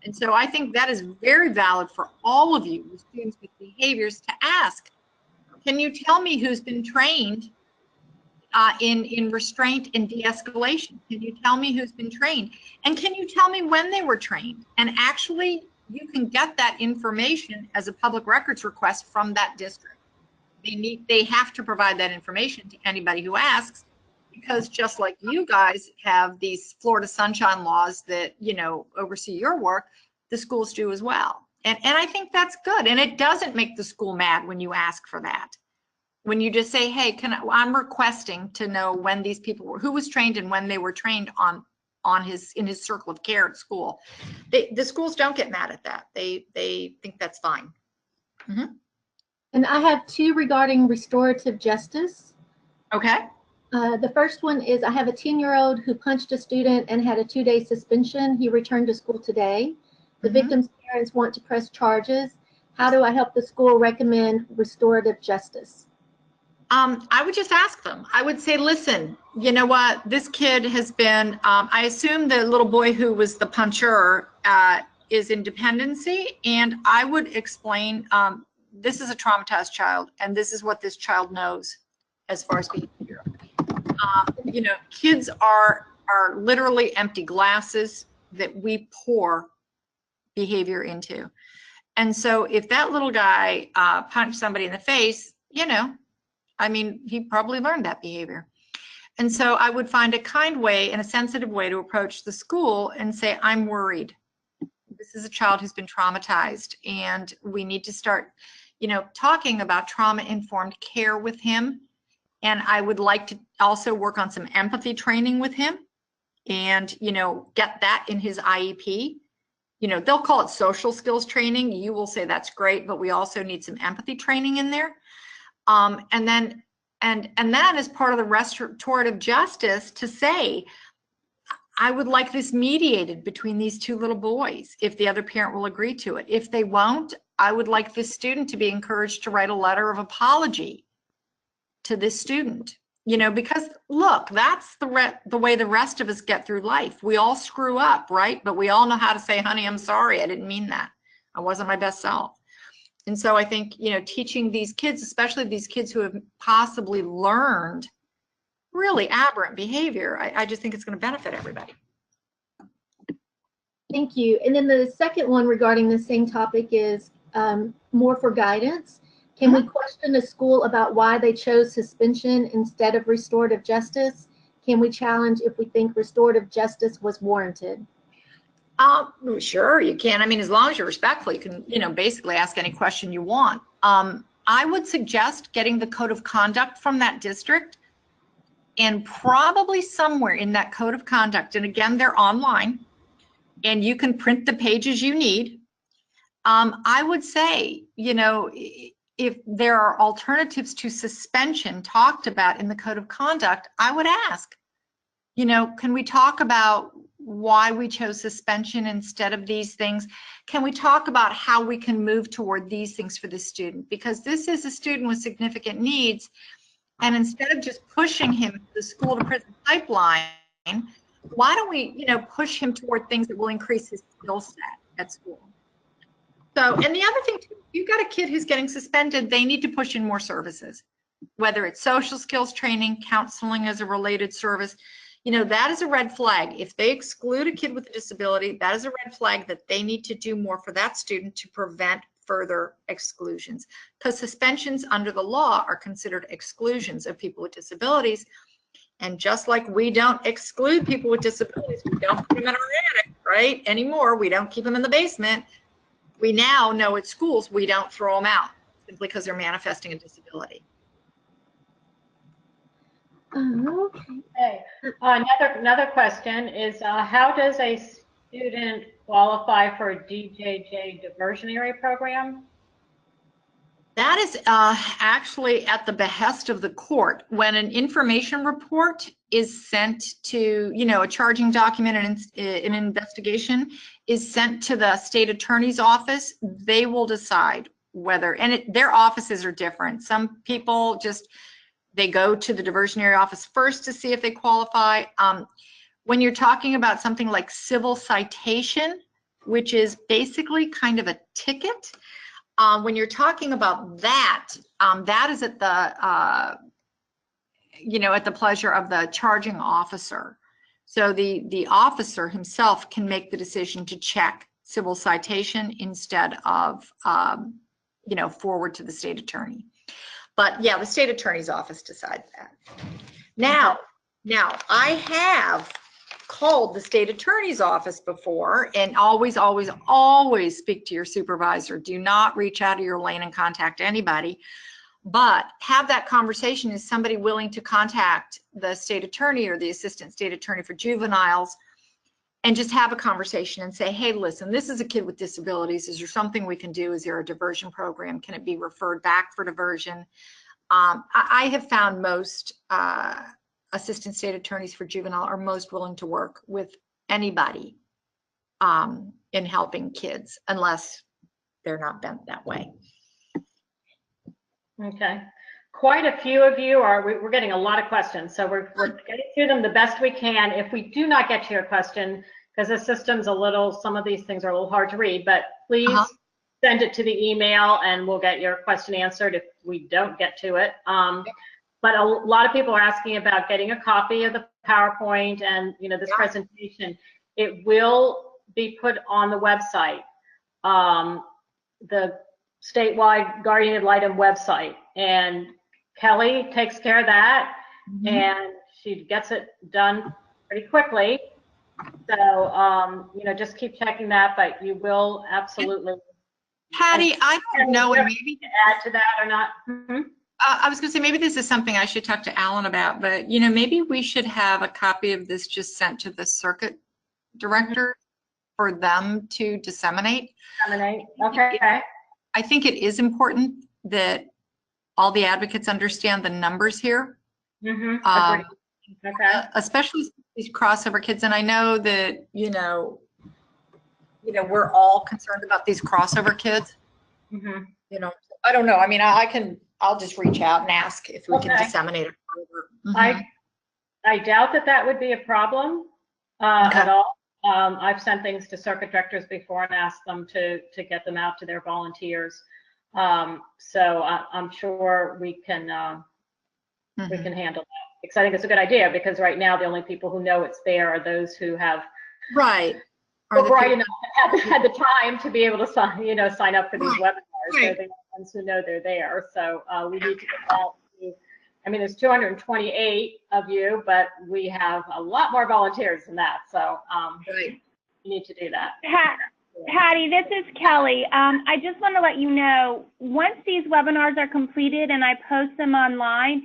And so I think that is very valid for all of you, students with behaviors, to ask, can you tell me who's been trained in restraint and de-escalation? Can you tell me who's been trained? And can you tell me when they were trained? And actually, you can get that information as a public records request from that district. They have to provide that information to anybody who asks, because just like you guys have these Florida sunshine laws that, you know, oversee your work, the schools do as well. And I think that's good. And it doesn't make the school mad when you ask for that. When you just say, hey, I'm requesting to know when these people were, who was trained and when they were trained in his circle of care at school. The schools don't get mad at that. They think that's fine. Mm-hmm. And I have two regarding restorative justice. Okay. The first one is, I have a 10-year-old who punched a student and had a 2-day suspension. He returned to school today. The victim's parents want to press charges. How do I help the school recommend restorative justice? I would just ask them. I would say, listen, you know what? This kid has been, I assume the little boy who was the puncher is in dependency, and I would explain, this is a traumatized child, and this is what this child knows as far as behavior. You know, kids are literally empty glasses that we pour behavior into. And so if that little guy punched somebody in the face, you know, I mean, he probably learned that behavior. And so I would find a kind way and a sensitive way to approach the school and say, I'm worried. This is a child who's been traumatized, and we need to start, talking about trauma-informed care with him. And I would like to also work on some empathy training with him and, get that in his IEP. They'll call it social skills training. You will say that's great, but we also need some empathy training in there. And then as part of the restorative justice to say, I would like this mediated between these two little boys if the other parent will agree to it. If they won't, I would like this student to be encouraged to write a letter of apology to this student. Because look, that's the way the rest of us get through life. We all screw up, right? But we all know how to say, honey, I'm sorry, I didn't mean that. I wasn't my best self. And so I think, teaching these kids, especially these kids who have possibly learned really aberrant behavior, I just think it's going to benefit everybody. Thank you. And then the second one regarding the same topic is more for guidance. Can we question a school about why they chose suspension instead of restorative justice? Can we challenge if we think restorative justice was warranted? Sure, you can. I mean, as long as you're respectful, you can, basically ask any question you want. I would suggest getting the code of conduct from that district, and probably somewhere in that code of conduct, and again, they're online, and you can print the pages you need. I would say, if there are alternatives to suspension talked about in the code of conduct, I would ask, can we talk about why we chose suspension instead of these things? Can we talk about how we can move toward these things for the student? Because this is a student with significant needs, and instead of just pushing him to the school to prison pipeline, why don't we, push him toward things that will increase his skill set at school? So, and the other thing too, you've got a kid who's getting suspended, they need to push in more services, whether it's social skills training, counseling as a related service. That is a red flag. If they exclude a kid with a disability, that is a red flag that they need to do more for that student to prevent further exclusions, because suspensions under the law are considered exclusions of people with disabilities. And just like we don't exclude people with disabilities, we don't put them in our attic, right, anymore. We don't keep them in the basement. We now know at schools we don't throw them out simply because they're manifesting a disability. Okay. Another question is, how does a student qualify for a DJJ diversionary program? That is actually at the behest of the court. When an information report is sent to, a charging document and an investigation is sent to the state attorney's office, they will decide whether, and their offices are different. Some people they go to the diversionary office first to see if they qualify. When you're talking about something like civil citation, which is basically kind of a ticket, when you're talking about that, that is at the, at the pleasure of the charging officer. So the officer himself can make the decision to check civil citation instead of, forward to the state attorney. But yeah, the state attorney's office decides that. Now I have called the state attorney's office before, and always speak to your supervisor. Do not reach out of your lane and contact anybody, but have that conversation. Is somebody willing to contact the state attorney or the assistant state attorney for juveniles and just have a conversation and say, hey, listen, this is a kid with disabilities. Is there something we can do? Is there a diversion program? Can it be referred back for diversion? I have found most assistant state attorneys for juvenile are most willing to work with anybody in helping kids, unless they're not bent that way. Okay. Quite a few of you we're getting a lot of questions, so we're getting through them the best we can. If we do not get to your question, because the system's some of these things are a little hard to read, but please send it to the email and we'll get your question answered if we don't get to it. But a lot of people are asking about getting a copy of the PowerPoint and this presentation. It will be put on the website, the statewide guardian ad litem website, and Kelly takes care of that. And she gets it done pretty quickly. So, you know, just keep checking that, but you will absolutely. Patty, I don't know, and maybe to add to that or not. I was going to say maybe this is something I should talk to Alan about, but you know, maybe we should have a copy of this just sent to the circuit director for them to disseminate. Okay. I think it is important that all the advocates understand the numbers here. Okay. Especially these crossover kids, and I know that you know we're all concerned about these crossover kids. You know, I don't know. I mean, I'll just reach out and ask if we can disseminate it further. I doubt that would be a problem at all. I've sent things to circuit directors before and asked them to get them out to their volunteers. So I'm sure we can handle that. Because I think it's a good idea, because right now the only people who know it's there are those who have bright enough and had the time to be able to sign up for these webinars. They're the ones who know they're there. So we need to get out to, I mean, there's 228 of you, but we have a lot more volunteers than that. So you need to do that. Patty, this is Kelly. I just want to let you know, once these webinars are completed and I post them online,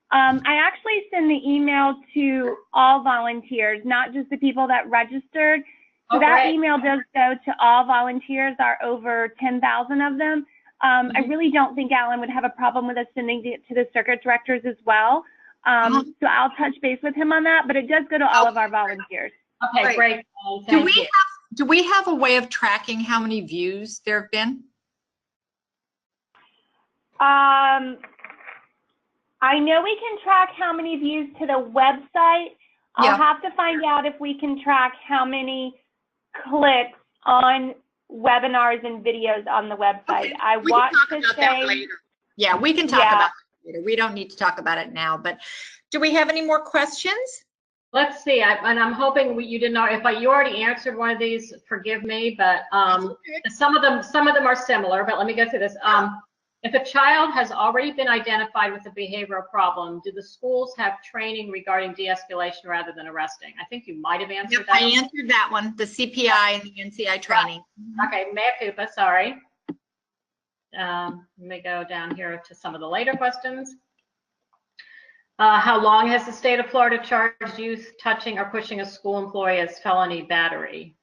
I actually send the email to all volunteers, not just the people that registered. So that email does go to all volunteers, are over 10,000 of them. I really don't think Alan would have a problem with us sending it to the circuit directors as well. So I'll touch base with him on that, but it does go to all of our volunteers. Okay, great. Do we have a way of tracking how many views there have been? I know we can track how many views to the website. I'll have to find out if we can track how many clicks on webinars and videos on the website. I want to say. Yeah, we can talk about it later. We don't need to talk about it now, but do we have any more questions? Let's see, and I'm hoping you didn't know, if you already answered one of these, forgive me, but some of them are similar, but let me go through this. If a child has already been identified with a behavioral problem, do the schools have training regarding de-escalation rather than arresting? I think you might have answered that. I answered that one, the CPI and the NCI training. Okay, mea culpa, sorry. Let me go down here to some of the later questions. How long has the state of Florida charged youth touching or pushing a school employee as felony battery?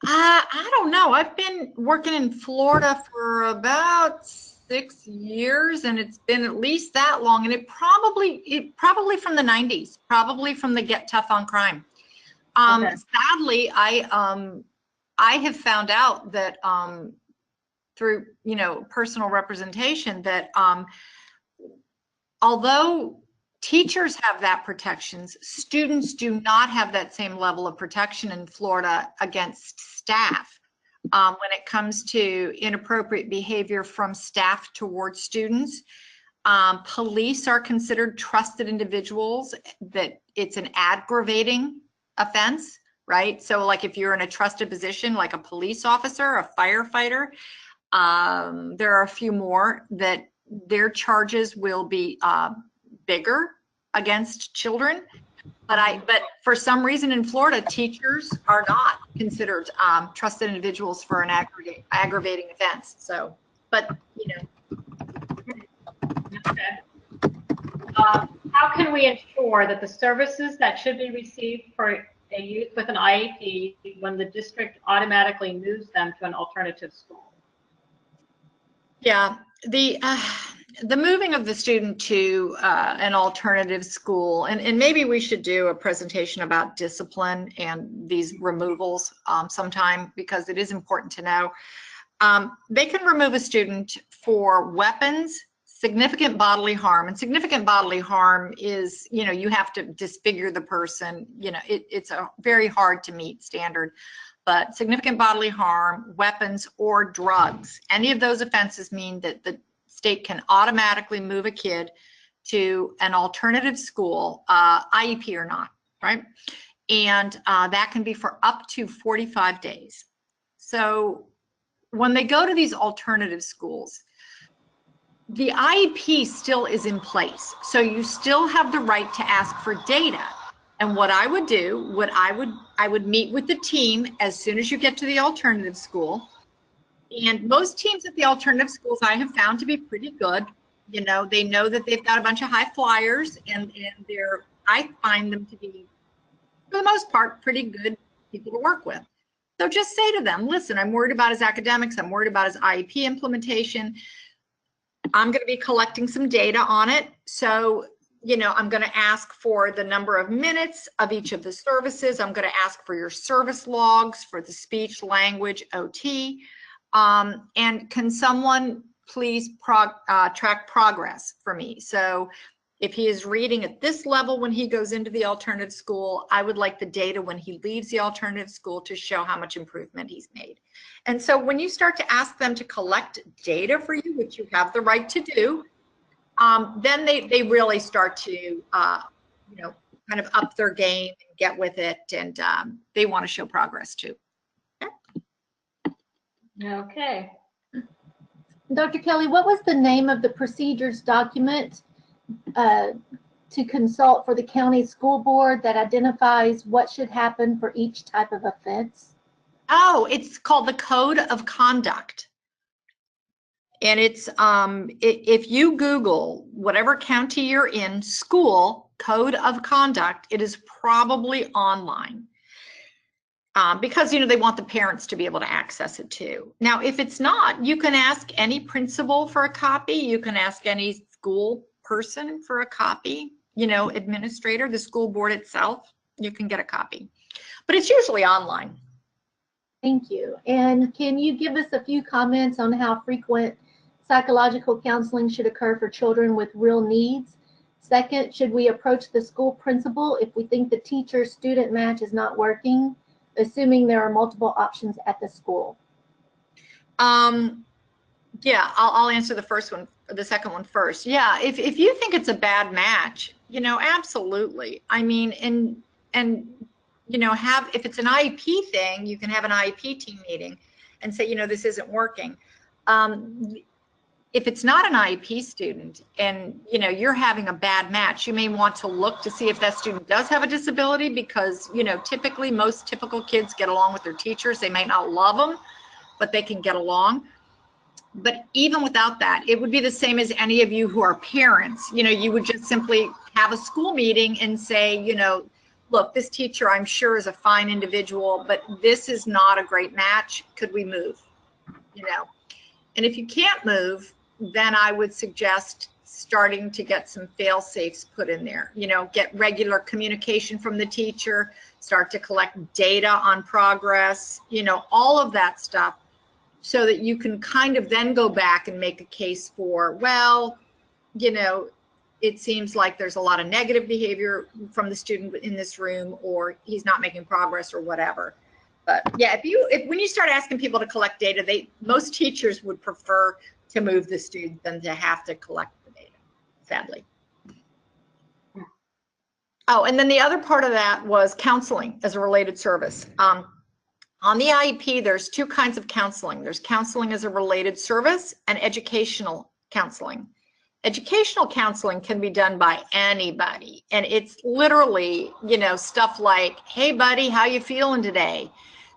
I don't know. I've been working in Florida for about 6 years, and it's been at least that long. And it probably from the 90s, probably from the Get Tough on Crime. Sadly, I have found out that through personal representation that although teachers have that protections, students do not have that same level of protection in Florida against staff. When it comes to inappropriate behavior from staff towards students, police are considered trusted individuals, that it's an aggravating offense, right? So like if you're in a trusted position, like a police officer, a firefighter, there are a few more that their charges will be bigger against children. But for some reason in Florida, teachers are not considered trusted individuals for an aggravating offense. So, but Okay. How can we ensure that the services that should be received for a youth with an IEP, when the district automatically moves them to an alternative school? Yeah, the moving of the student to an alternative school, and maybe we should do a presentation about discipline and these removals sometime, because it is important to know. They can remove a student for weapons, significant bodily harm, and significant bodily harm is, you have to disfigure the person. It's a very hard to meet standard. But significant bodily harm, weapons, or drugs, any of those offenses mean that the state can automatically move a kid to an alternative school, IEP or not, right? And that can be for up to 45 days. So when they go to these alternative schools, the IEP still is in place. So you still have the right to ask for data. And what I would do, I would meet with the team as soon as you get to the alternative school. And most teams at the alternative schools I have found to be pretty good. You know, they know that they've got a bunch of high flyers, and I find them to be, for the most part, pretty good people to work with. So just say to them, listen, I'm worried about his academics. I'm worried about his IEP implementation. I'm going to be collecting some data on it. So, you know, I'm going to ask for the number of minutes of each of the services. I'm going to ask for your service logs for the speech, language, OT. And can someone please track progress for me? So if he is reading at this level when he goes into the alternative school, I would like the data when he leaves the alternative school to show how much improvement he's made. And so when you start to ask them to collect data for you, which you have the right to do, then they really start to, you know, kind of up their game and get with it, and they want to show progress too. Okay. Dr. Kelly, what was the name of the procedures document to consult for the county school board that identifies what should happen for each type of offense? Oh, it's called the Code of Conduct. And it's, if you Google whatever county you're in, school, Code of Conduct, it is probably online. Because, you know, they want the parents to be able to access it too. Now, if it's not, you can ask any principal for a copy. You can ask any school person for a copy, you know, administrator, the school board itself, you can get a copy. But it's usually online. Thank you. And can you give us a few comments on how frequent psychological counseling should occur for children with real needs? Second, should we approach the school principal if we think the teacher-student match is not working, assuming there are multiple options at the school? Yeah, I'll answer the second one first. Yeah, if you think it's a bad match, you know, absolutely. I mean, and you know, if it's an IEP thing, you can have an IEP team meeting and say, you know, this isn't working. If it's not an IEP student and, you know, you're having a bad match, you may want to look to see if that student does have a disability, because, you know, typically most typical kids get along with their teachers. They may not love them, but they can get along. But even without that, it would be the same as any of you who are parents. You know, you would just simply have a school meeting and say, you know, look, this teacher I'm sure is a fine individual, but this is not a great match. Could we move? You know, and if you can't move, then I would suggest starting to get some fail safes put in there. You know, get regular communication from the teacher, start to collect data on progress, you know, all of that stuff, so that you can kind of then go back and make a case for, well, you know, it seems like there's a lot of negative behavior from the student in this room, or he's not making progress or whatever. But yeah, when you start asking people to collect data, most teachers would prefer to move the student than to have to collect the data, sadly. Oh, and then the other part of that was counseling as a related service. On the IEP, there's two kinds of counseling. There's counseling as a related service and educational counseling. Educational counseling can be done by anybody, and it's literally, you know, stuff like, hey buddy, how you feeling today?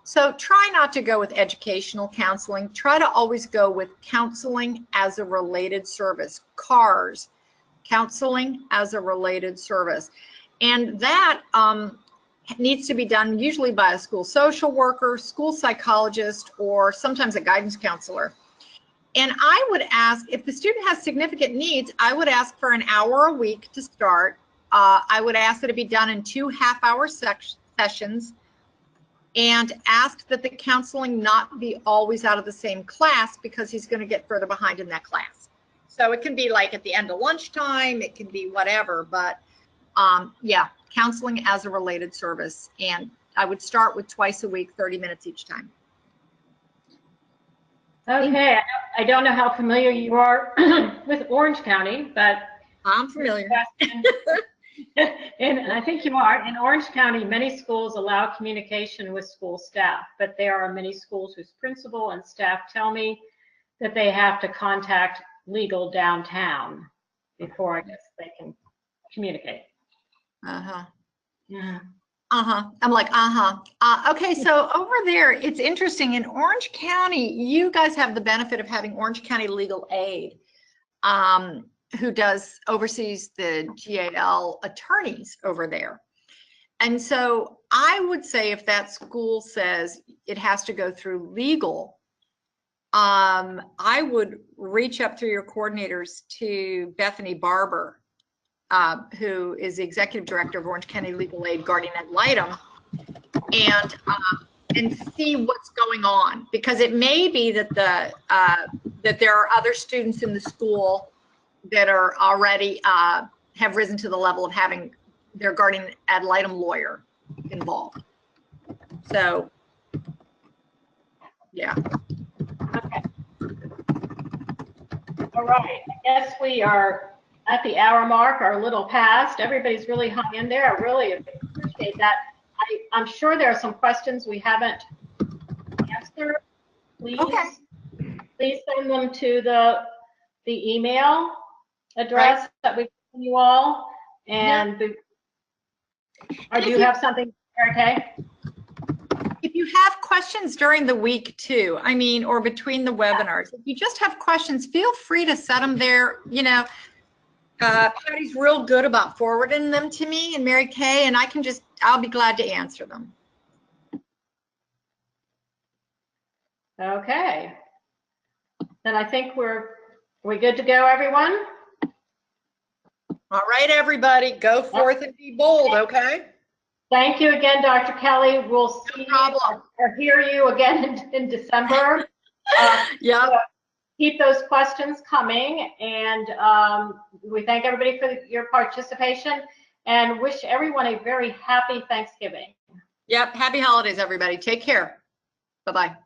So try not to go with educational counseling. Try to always go with counseling as a related service. CARS, counseling as a related service. And that needs to be done usually by a school social worker, school psychologist, or sometimes a guidance counselor. And I would ask, if the student has significant needs, I would ask for an hour a week to start. I would ask that it be done in 2 half-hour sessions, and ask that the counseling not be always out of the same class, because he's going to get further behind in that class. So it can be like at the end of lunchtime, it can be whatever, but yeah, counseling as a related service. And I would start with twice a week, 30 minutes each time. Okay, I don't know how familiar you are with Orange County, but I'm familiar. And I think you are. In Orange County, many schools allow communication with school staff, but there are many schools whose principal and staff tell me that they have to contact legal downtown before I guess they can communicate. Uh-huh. Yeah. Uh-huh. I'm like, okay, so over there, it's interesting. In Orange County, you guys have the benefit of having Orange County Legal Aid, who oversees the GAL attorneys over there. And so I would say if that school says it has to go through legal, I would reach up through your coordinators to Bethany Barber, who is the executive director of Orange County Legal Aid Guardian Ad Litem, and see what's going on, because it may be that that there are other students in the school that are already have risen to the level of having their Guardian Ad Litem lawyer involved. So, yeah. Okay. All right. I guess we are at the hour mark, or a little past. Everybody's really hung in there. I really appreciate that. I'm sure there are some questions we haven't answered. Please, please send them to the email address that we've given you all. And or do you have something, okay? If you have questions during the week too, I mean, or between the webinars, if you just have questions, feel free to set them there. You know, Patty's real good about forwarding them to me, and Mary Kay, and I'll be glad to answer them. Okay. Then I think are we good to go, everyone? All right, everybody, go forth and be bold, okay? Thank you again, Dr. Kelly. We'll see or hear you again in December. Yeah. So keep those questions coming, and we thank everybody for your participation and wish everyone a very happy Thanksgiving. Yep. Happy holidays, everybody. Take care. Bye-bye.